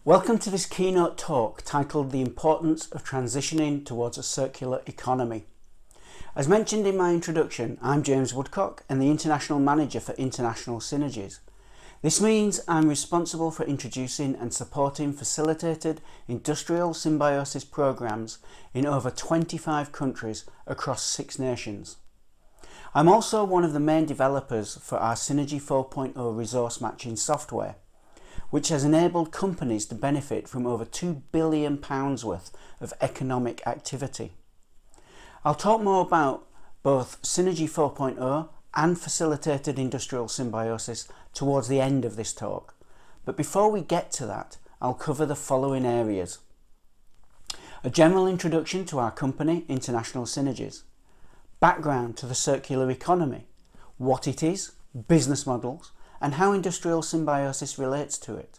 Welcome to this keynote talk titled The Importance of Transitioning Towards a Circular Economy. As mentioned in my introduction, I'm James Woodcock and the International Manager for International Synergies. This means I'm responsible for introducing and supporting facilitated industrial symbiosis programs in over 25 countries across 6 nations. I'm also one of the main developers for our Synergy 4.0 resource matching software, which has enabled companies to benefit from over £2 billion worth of economic activity. I'll talk more about both Synergy 4.0 and facilitated industrial symbiosis towards the end of this talk. But before we get to that, I'll cover the following areas. A general introduction to our company, International Synergies. Background to the circular economy, what it is, business models, and how industrial symbiosis relates to it.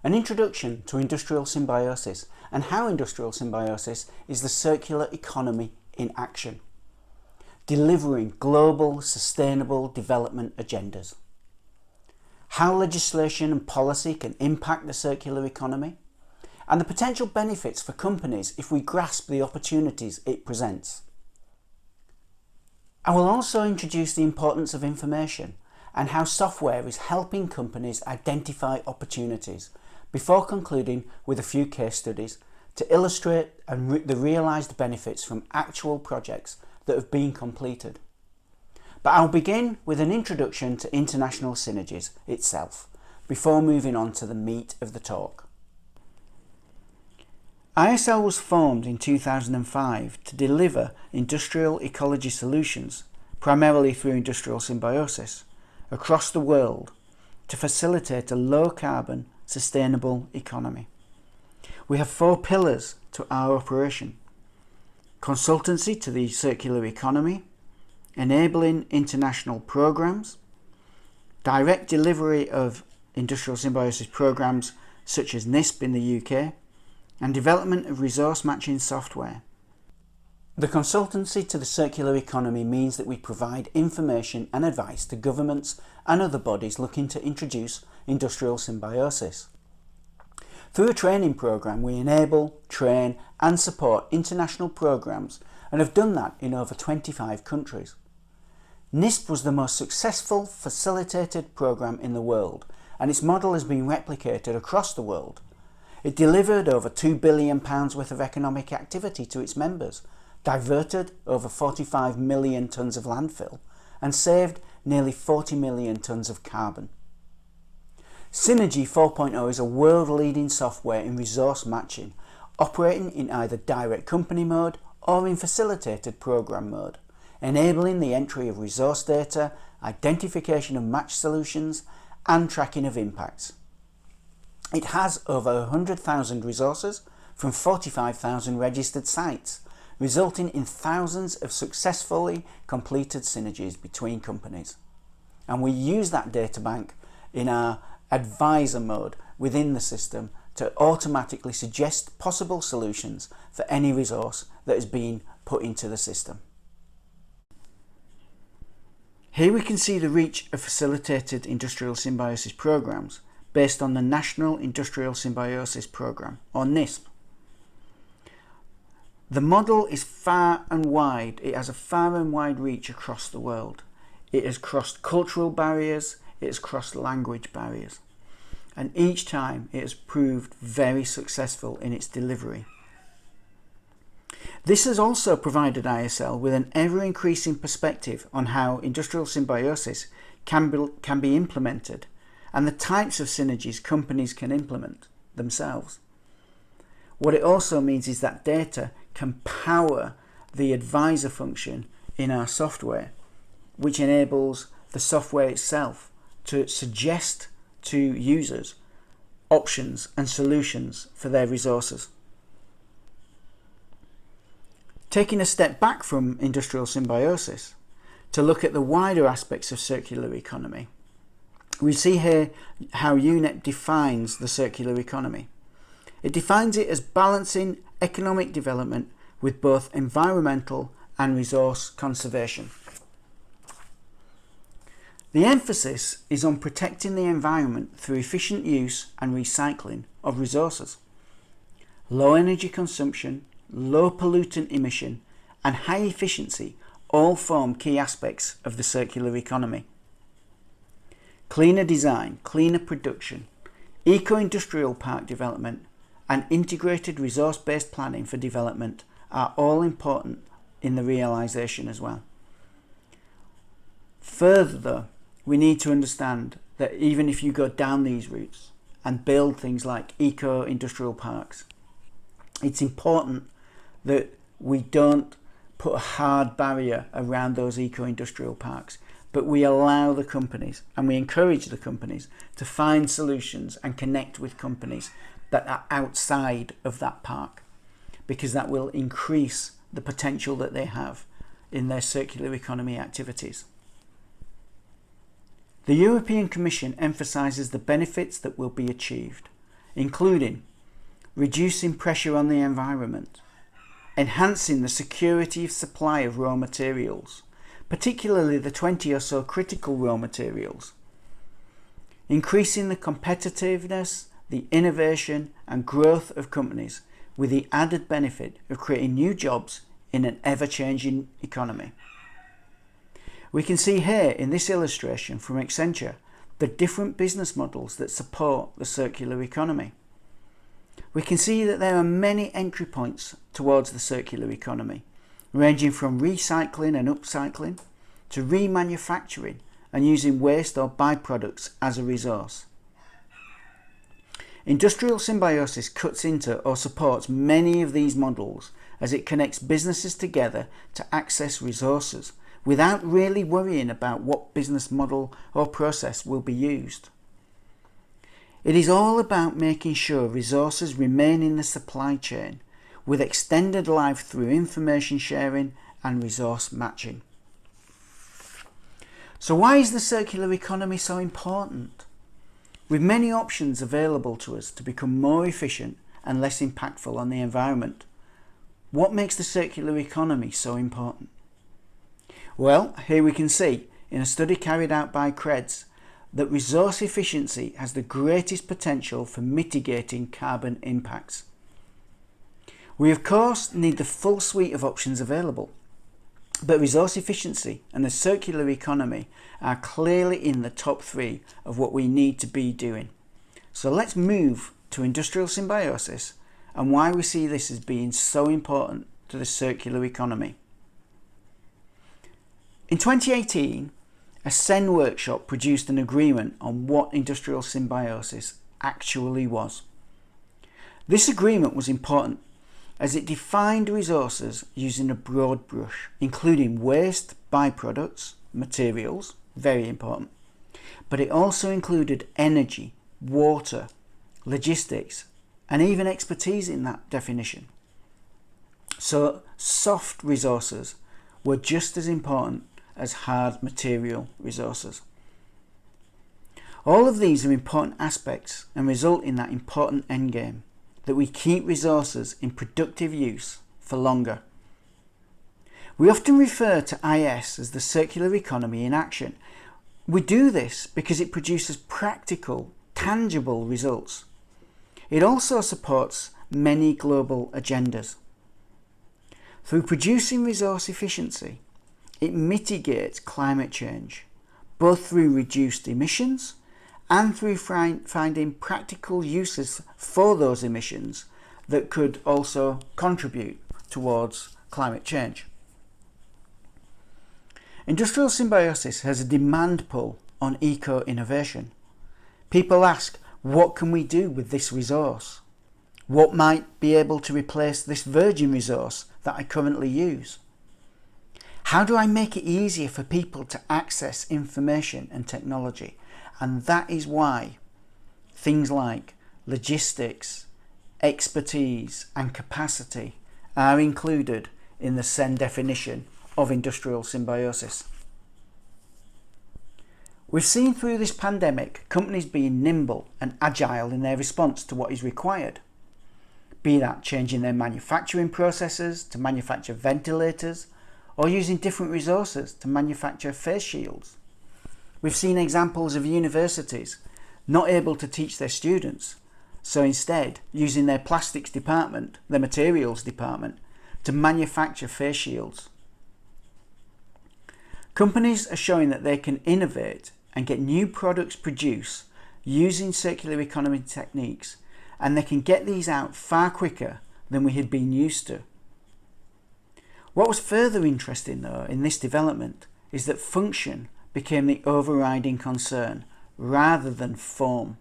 An introduction to industrial symbiosis and how industrial symbiosis is the circular economy in action, delivering global sustainable development agendas. How legislation and policy can impact the circular economy, and the potential benefits for companies if we grasp the opportunities it presents. I will also introduce the importance of information and how software is helping companies identify opportunities, before concluding with a few case studies to illustrate the realised benefits from actual projects that have been completed. But I'll begin with an introduction to International Synergies itself, before moving on to the meat of the talk. ISL was formed in 2005 to deliver industrial ecology solutions, primarily through industrial symbiosis, across the world to facilitate a low-carbon, sustainable economy. We have 4 pillars to our operation: consultancy to the circular economy, enabling international programs, direct delivery of industrial symbiosis programs such as NISP in the UK, and development of resource matching software. The consultancy to the circular economy means that we provide information and advice to governments and other bodies looking to introduce industrial symbiosis. Through a training programme, we enable, train and support international programmes and have done that in over 25 countries. NISP was the most successful facilitated programme in the world, and its model has been replicated across the world. It delivered over £2 billion worth of economic activity to its members, diverted over 45 million tonnes of landfill, and saved nearly 40 million tonnes of carbon. Synergy 4.0 is a world-leading software in resource matching, operating in either direct company mode or in facilitated programme mode, enabling the entry of resource data, identification of match solutions, and tracking of impacts. It has over 100,000 resources from 45,000 registered sites, resulting in thousands of successfully completed synergies between companies. And we use that data bank in our advisor mode within the system to automatically suggest possible solutions for any resource that is being put into the system. Here we can see the reach of facilitated industrial symbiosis programs based on the National Industrial Symbiosis Programme, or NISP. The model is far and wide. It has a far and wide reach across the world. It has crossed cultural barriers, it has crossed language barriers, and each time it has proved very successful in its delivery. This has also provided ISL with an ever-increasing perspective on how industrial symbiosis can be implemented and the types of synergies companies can implement themselves. What it also means is that data can power the advisor function in our software, which enables the software itself to suggest to users options and solutions for their resources. Taking a step back from industrial symbiosis to look at the wider aspects of circular economy, we see here how UNEP defines the circular economy. It defines it as balancing economic development with both environmental and resource conservation. The emphasis is on protecting the environment through efficient use and recycling of resources. Low energy consumption, low pollutant emission, and high efficiency all form key aspects of the circular economy. Cleaner design, cleaner production, eco-industrial park development, and integrated resource-based planning for development are all important in the realisation as well. Further though, we need to understand that even if you go down these routes and build things like eco-industrial parks, it's important that we don't put a hard barrier around those eco-industrial parks, but we allow the companies and we encourage the companies to find solutions and connect with companies that are outside of that park, because that will increase the potential that they have in their circular economy activities. The European Commission emphasises the benefits that will be achieved, including reducing pressure on the environment, enhancing the security of supply of raw materials, particularly the 20 or so critical raw materials, increasing the competitiveness, the innovation and growth of companies with the added benefit of creating new jobs in an ever-changing economy. We can see here in this illustration from Accenture the different business models that support the circular economy. We can see that there are many entry points towards the circular economy, ranging from recycling and upcycling to remanufacturing and using waste or byproducts as a resource. Industrial symbiosis cuts into or supports many of these models as it connects businesses together to access resources without really worrying about what business model or process will be used. It is all about making sure resources remain in the supply chain with extended life through information sharing and resource matching. So why is the circular economy so important? With many options available to us to become more efficient and less impactful on the environment, what makes the circular economy so important? Well, here we can see in a study carried out by CREDS that resource efficiency has the greatest potential for mitigating carbon impacts. We of course need the full suite of options available, but resource efficiency and the circular economy are clearly in the top 3 of what we need to be doing. So let's move to industrial symbiosis and why we see this as being so important to the circular economy. In 2018, a CEN workshop produced an agreement on what industrial symbiosis actually was. This agreement was important as it defined resources using a broad brush, including waste, byproducts, materials, very important, but it also included energy, water, logistics, and even expertise in that definition. So soft resources were just as important as hard material resources. All of these are important aspects and result in that important endgame, that we keep resources in productive use for longer. We often refer to IS as the circular economy in action. We do this because it produces practical, tangible results. It also supports many global agendas. Through producing resource efficiency, it mitigates climate change, both through reduced emissions and through finding practical uses for those emissions that could also contribute towards climate change. Industrial symbiosis has a demand pull on eco-innovation. People ask, what can we do with this resource? What might be able to replace this virgin resource that I currently use? How do I make it easier for people to access information and technology? And that is why things like logistics, expertise and capacity are included in the CEN definition of industrial symbiosis. We've seen through this pandemic companies being nimble and agile in their response to what is required, be that changing their manufacturing processes to manufacture ventilators or using different resources to manufacture face shields. We've seen examples of universities not able to teach their students, So instead, using their plastics department, their materials department, to manufacture face shields. Companies are showing that they can innovate and get new products produced using circular economy techniques, and they can get these out far quicker than we had been used to. What was further interesting though in this development is that function became the overriding concern rather than form.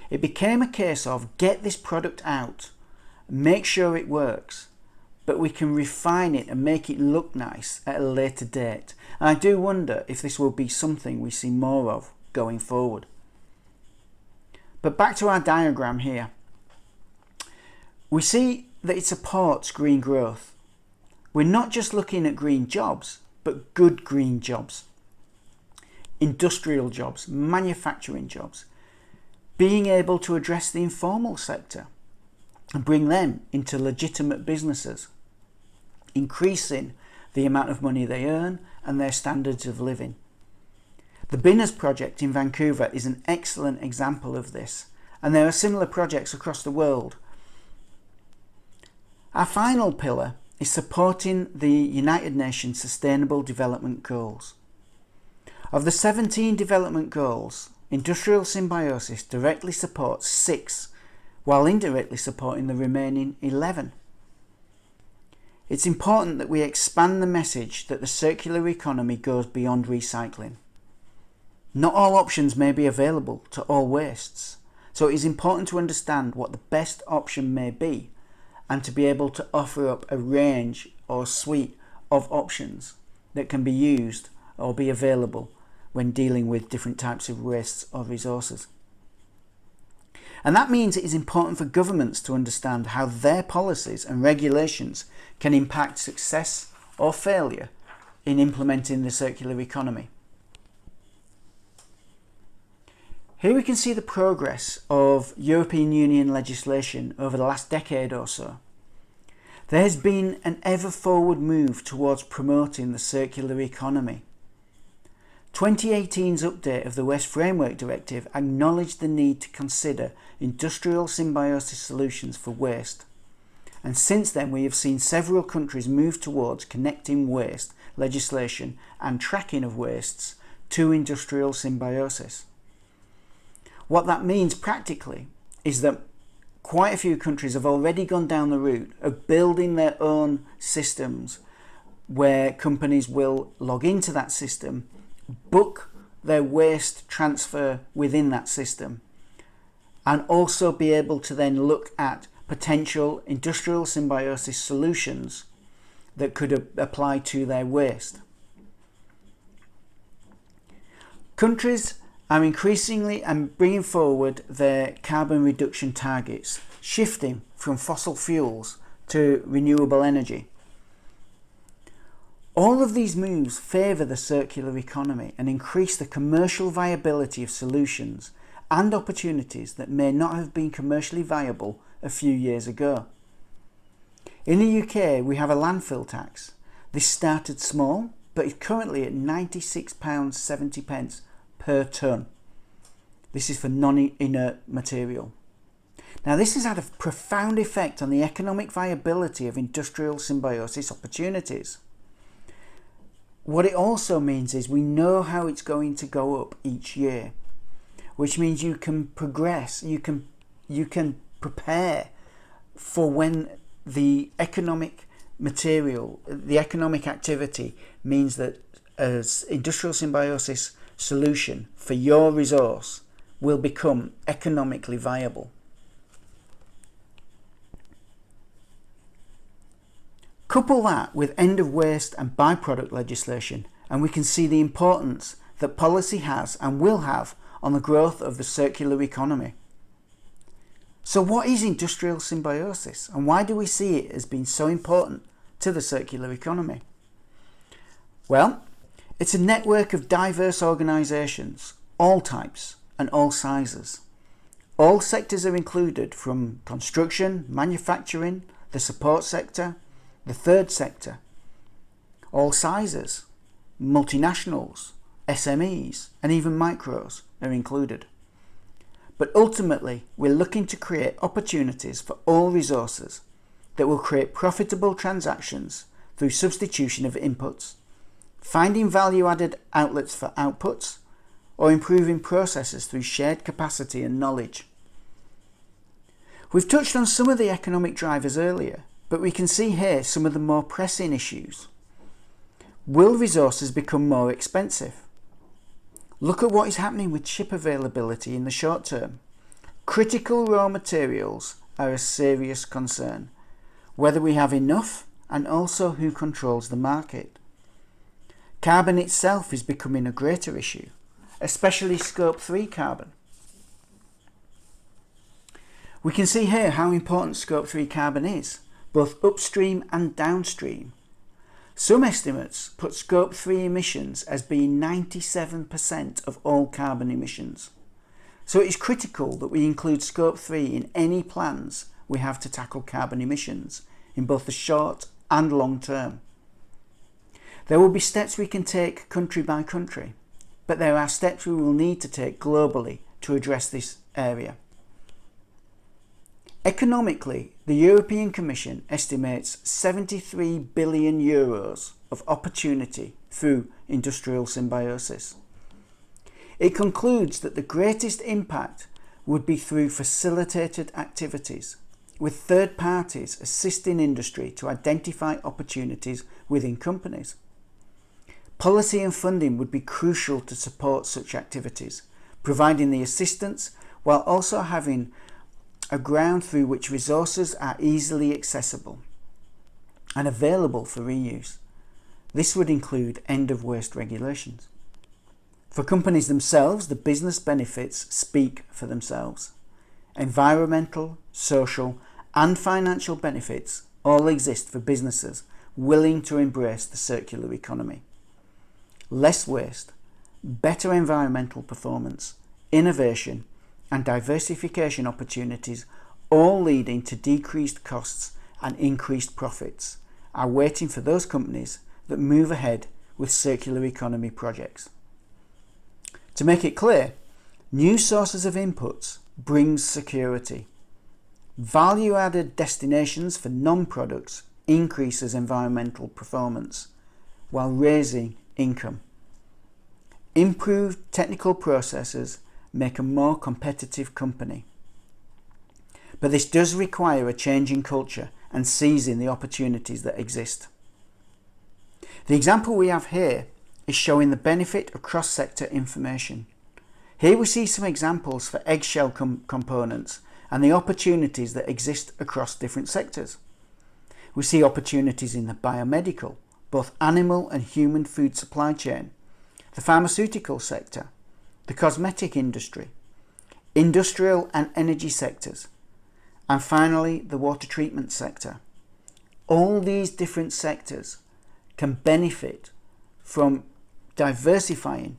It became a case of get this product out, make sure it works, but we can refine it and make it look nice at a later date. And I do wonder if this will be something we see more of going forward. But back to our diagram here. We see that it supports green growth. We're not just looking at green jobs, but good green jobs. Industrial jobs, manufacturing jobs. Being able to address the informal sector and bring them into legitimate businesses. Increasing the amount of money they earn and their standards of living. The Binners project in Vancouver is an excellent example of this, and there are similar projects across the world. Our final pillar is supporting the United Nations Sustainable Development Goals. Of the 17 development goals, industrial symbiosis directly supports 6, while indirectly supporting the remaining 11. It's important that we expand the message that the circular economy goes beyond recycling. Not all options may be available to all wastes, so it is important to understand what the best option may be and to be able to offer up a range or suite of options that can be used or be available when dealing with different types of wastes or resources. And that means it is important for governments to understand how their policies and regulations can impact success or failure in implementing the circular economy. Here we can see the progress of European Union legislation over the last decade or so. There has been an ever forward move towards promoting the circular economy. 2018's update of the Waste Framework Directive acknowledged the need to consider industrial symbiosis solutions for waste. And since then we have seen several countries move towards connecting waste legislation and tracking of wastes to industrial symbiosis. What that means practically is that quite a few countries have already gone down the route of building their own systems where companies will log into that system, book their waste transfer within that system, and also be able to then look at potential industrial symbiosis solutions that could apply to their waste. Countries are increasingly bringing forward their carbon reduction targets, shifting from fossil fuels to renewable energy. All of these moves favour the circular economy and increase the commercial viability of solutions and opportunities that may not have been commercially viable a few years ago. In the UK, we have a landfill tax. This started small, but is currently at £96.70 per tonne. This is for non-inert material. Now, this has had a profound effect on the economic viability of industrial symbiosis opportunities. What it also means is we know how it's going to go up each year, which means you can progress, you can prepare for when the economic material, the economic activity means that an industrial symbiosis solution for your resource will become economically viable. Couple that with end of waste and byproduct legislation, and we can see the importance that policy has and will have on the growth of the circular economy. So what is industrial symbiosis, and why do we see it as being so important to the circular economy? Well, it's a network of diverse organisations, all types and all sizes. All sectors are included, from construction, manufacturing, the support sector, the third sector. All sizes, multinationals, SMEs and even micros are included. but ultimately we're looking to create opportunities for all resources that will create profitable transactions through substitution of inputs, finding value-added outlets for outputs, or improving processes through shared capacity and knowledge. We've touched on some of the economic drivers earlier, but we can see here some of the more pressing issues. Will resources become more expensive? Look at what is happening with chip availability in the short term. Critical raw materials are a serious concern, whether we have enough and also who controls the market. Carbon itself is becoming a greater issue, especially Scope 3 carbon. We can see here how important Scope 3 carbon is, both upstream and downstream. Some estimates put Scope 3 emissions as being 97% of all carbon emissions. So it is critical that we include Scope 3 in any plans we have to tackle carbon emissions in both the short and long term. There will be steps we can take country by country, but there are steps we will need to take globally to address this area. Economically, the European Commission estimates 73 billion euros of opportunity through industrial symbiosis. It concludes that the greatest impact would be through facilitated activities, with third parties assisting industry to identify opportunities within companies. Policy and funding would be crucial to support such activities, providing the assistance while also having a ground through which resources are easily accessible and available for reuse. This would include end-of-waste regulations. For companies themselves, the business benefits speak for themselves. Environmental, social, and financial benefits all exist for businesses willing to embrace the circular economy. Less waste, better environmental performance, innovation, and diversification opportunities, all leading to decreased costs and increased profits, are waiting for those companies that move ahead with circular economy projects. To make it clear, new sources of inputs brings security. Value-added destinations for non-products increases environmental performance while raising income. Improved technical processes make a more competitive company. But this does require a change in culture and seizing the opportunities that exist. The example we have here is showing the benefit of cross-sector information. Here we see some examples for eggshell components and the opportunities that exist across different sectors. We see opportunities in the biomedical, both animal and human food supply chain, the pharmaceutical sector, the cosmetic industry, industrial and energy sectors, and finally the water treatment sector. All these different sectors can benefit from diversifying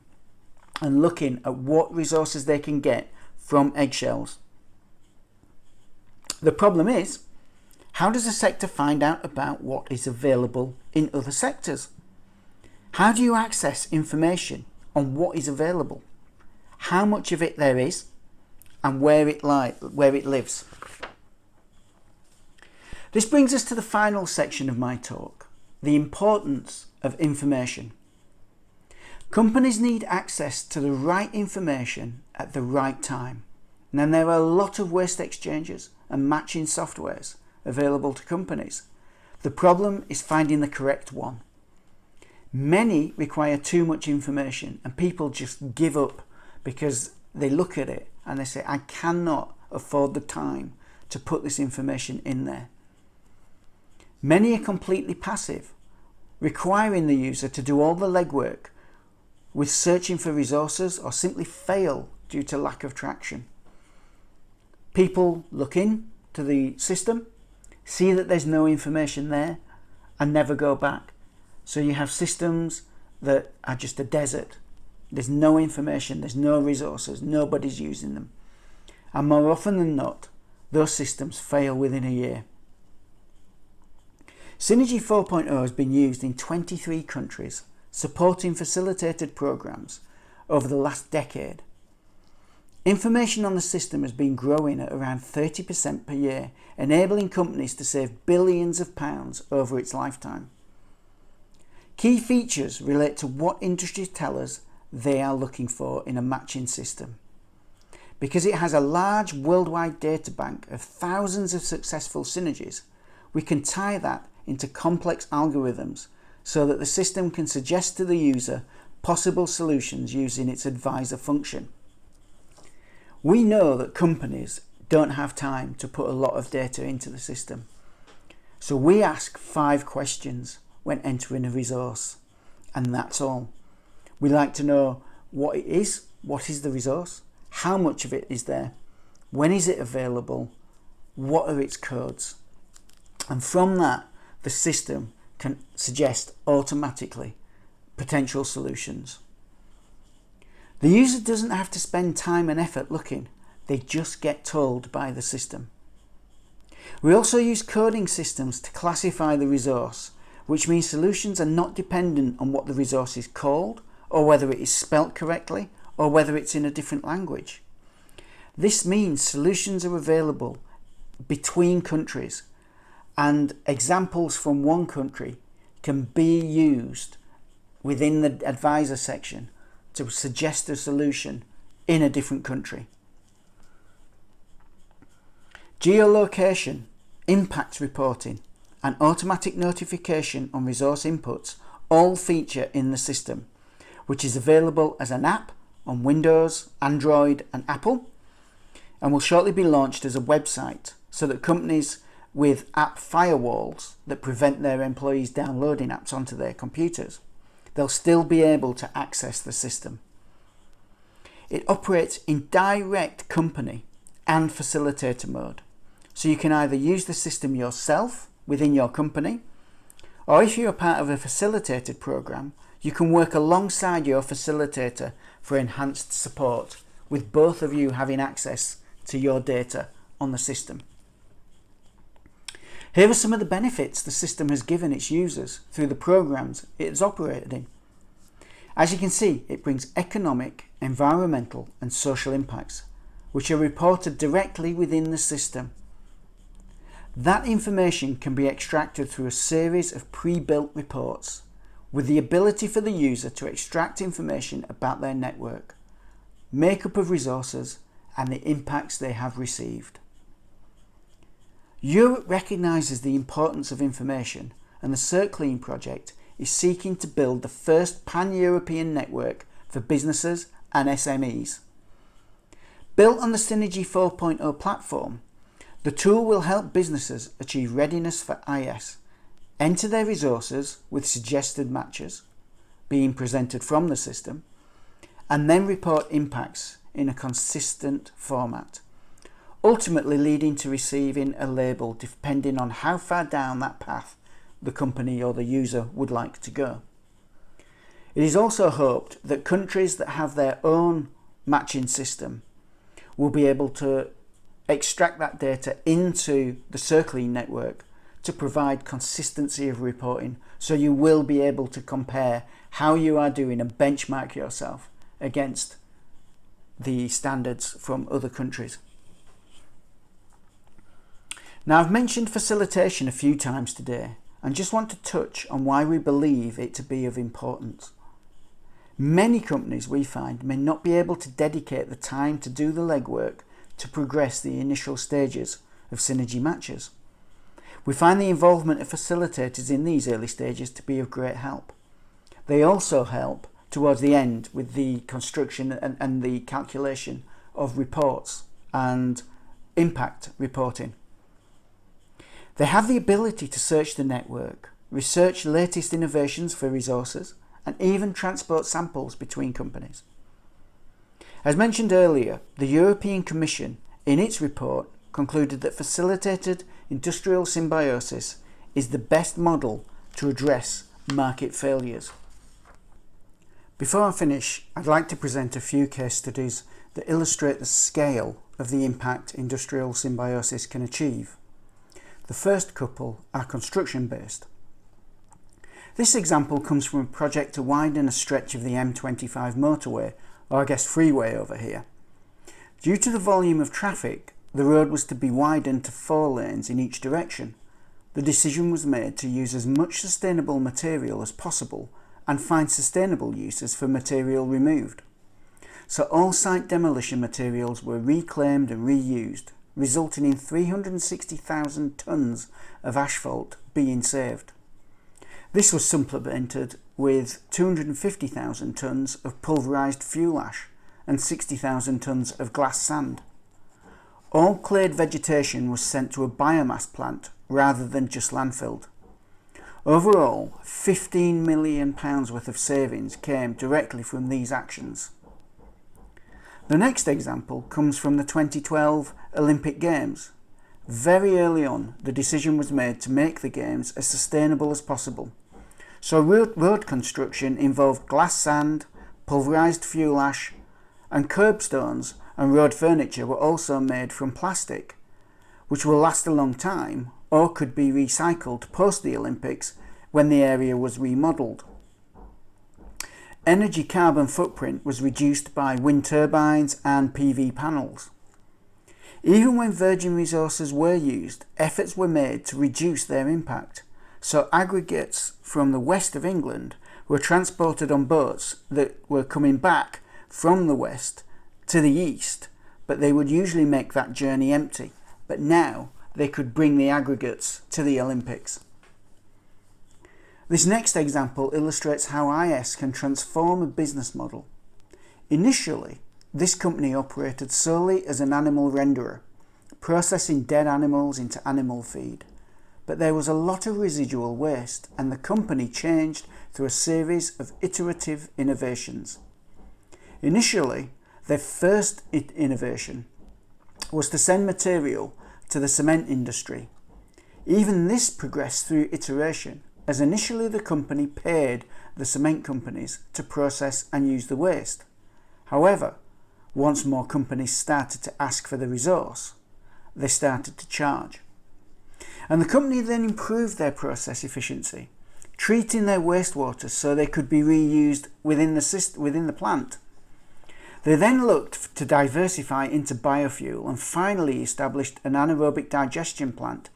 and looking at what resources they can get from eggshells. The problem is, how does a sector find out about what is available in other sectors? How do you access information on what is available, how much of it there is, and where it lives? This brings us to the final section of my talk, the importance of information. Companies need access to the right information at the right time. And there are a lot of waste exchanges and matching softwares available to companies. The problem is finding the correct one. Many require too much information and people just give up because they look at it and they say, I cannot afford the time to put this information in there. Many are completely passive, requiring the user to do all the legwork with searching for resources or simply fail due to lack of traction. People look into the system, see that there's no information there, and never go back. So you have systems that are just a desert. There's no information, there's no resources, nobody's using them. And more often than not, those systems fail within a year. Synergy 4.0 has been used in 23 countries, supporting facilitated programs over the last decade. Information on the system has been growing at around 30% per year, enabling companies to save billions of pounds over its lifetime. Key features relate to what industries tell us they are looking for in a matching system. Because it has a large worldwide data bank of thousands of successful synergies, we can tie that into complex algorithms so that the system can suggest to the user possible solutions using its advisor function. We know that companies don't have time to put a lot of data into the system, so we ask 5 questions when entering a resource, and that's all. We like to know what it is, what is the resource, how much of it is there, when is it available, what are its codes, and from that the system can suggest automatically potential solutions. The user doesn't have to spend time and effort looking, they just get told by the system. We also use coding systems to classify the resource, which means solutions are not dependent on what the resource is called, or whether it is spelt correctly, or whether it's in a different language. This means solutions are available between countries, and examples from one country can be used within the advisor section to suggest a solution in a different country. Geolocation, impact reporting, and automatic notification on resource inputs all feature in the system, which is available as an app on Windows, Android and Apple, and will shortly be launched as a website so that companies with app firewalls that prevent their employees downloading apps onto their computers, they'll still be able to access the system. It operates in direct company and facilitator mode, so you can either use the system yourself within your company, or if you're part of a facilitated program, you can work alongside your facilitator for enhanced support, with both of you having access to your data on the system. Here are some of the benefits the system has given its users through the programs it has operated in. As you can see, it brings economic, environmental and social impacts, which are reported directly within the system. That information can be extracted through a series of pre-built reports, with the ability for the user to extract information about their network, makeup of resources and the impacts they have received. Europe recognises the importance of information, and the CertClean project is seeking to build the first pan-European network for businesses and SMEs. Built on the Synergy 4.0 platform, the tool will help businesses achieve readiness for IS, enter their resources with suggested matches being presented from the system, and then report impacts in a consistent format, ultimately leading to receiving a label depending on how far down that path the company or the user would like to go. It is also hoped that countries that have their own matching system will be able to extract that data into the CertClean network to provide consistency of reporting, so you will be able to compare how you are doing and benchmark yourself against the standards from other countries. Now, I've mentioned facilitation a few times today and just want to touch on why we believe it to be of importance. Many companies, we find, may not be able to dedicate the time to do the legwork to progress the initial stages of synergy matches. We find the involvement of facilitators in these early stages to be of great help. They also help towards the end with the construction and the calculation of reports and impact reporting. They have the ability to search the network, research latest innovations for resources, and even transport samples between companies. As mentioned earlier, the European Commission, in its report, concluded that facilitated industrial symbiosis is the best model to address market failures. Before I finish, I'd like to present a few case studies that illustrate the scale of the impact industrial symbiosis can achieve. The first couple are construction-based. This example comes from a project to widen a stretch of the M25 motorway, or I guess freeway over here. Due to the volume of traffic, the road was to be widened to 4 lanes in each direction. The decision was made to use as much sustainable material as possible and find sustainable uses for material removed. So all site demolition materials were reclaimed and reused, resulting in 360,000 tonnes of asphalt being saved. This was supplemented with 250,000 tonnes of pulverised fuel ash and 60,000 tonnes of glass sand. All cleared vegetation was sent to a biomass plant rather than just landfilled. Overall, £15 million worth of savings came directly from these actions. The next example comes from the 2012 Olympic Games. Very early on, the decision was made to make the Games as sustainable as possible. So road construction involved glass sand, pulverised fuel ash, and curbstones and road furniture were also made from plastic, which will last a long time or could be recycled post the Olympics when the area was remodelled. Energy carbon footprint was reduced by wind turbines and PV panels. Even when virgin resources were used, efforts were made to reduce their impact, so aggregates from the west of England were transported on boats that were coming back from the west to the east, but they would usually make that journey empty. But now they could bring the aggregates to the Olympics. This next example illustrates how IS can transform a business model. Initially, this company operated solely as an animal renderer, processing dead animals into animal feed. But there was a lot of residual waste, and the company changed through a series of iterative innovations. Initially, their first innovation was to send material to the cement industry. Even this progressed through iteration, as initially the company paid the cement companies to process and use the waste. However, once more companies started to ask for the resource, they started to charge. And the company then improved their process efficiency, treating their wastewater so they could be reused within the plant. They then looked to diversify into biofuel and finally established an anaerobic digestion plant,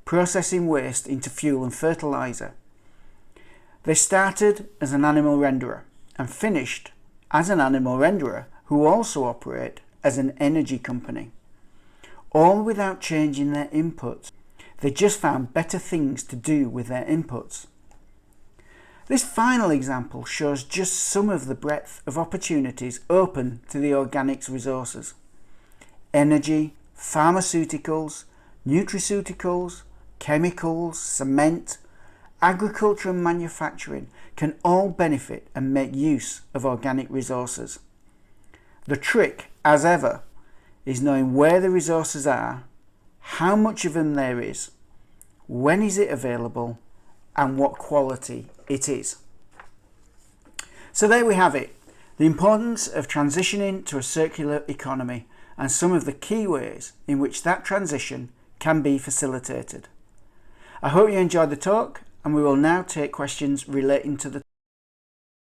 processing waste into fuel and fertiliser. They started as an animal renderer and finished as an animal renderer who also operate as an energy company, all without changing their inputs. They just found better things to do with their inputs. This final example shows just some of the breadth of opportunities open to the organics resources. Energy, pharmaceuticals, nutraceuticals, chemicals, cement, agriculture and manufacturing can all benefit and make use of organic resources. The trick, as ever, is knowing where the resources are, how much of them there is, when is it available, and what quality it is. So there we have it, the importance of transitioning to a circular economy and some of the key ways in which that transition can be facilitated. I hope you enjoyed the talk, and we will now take questions relating to the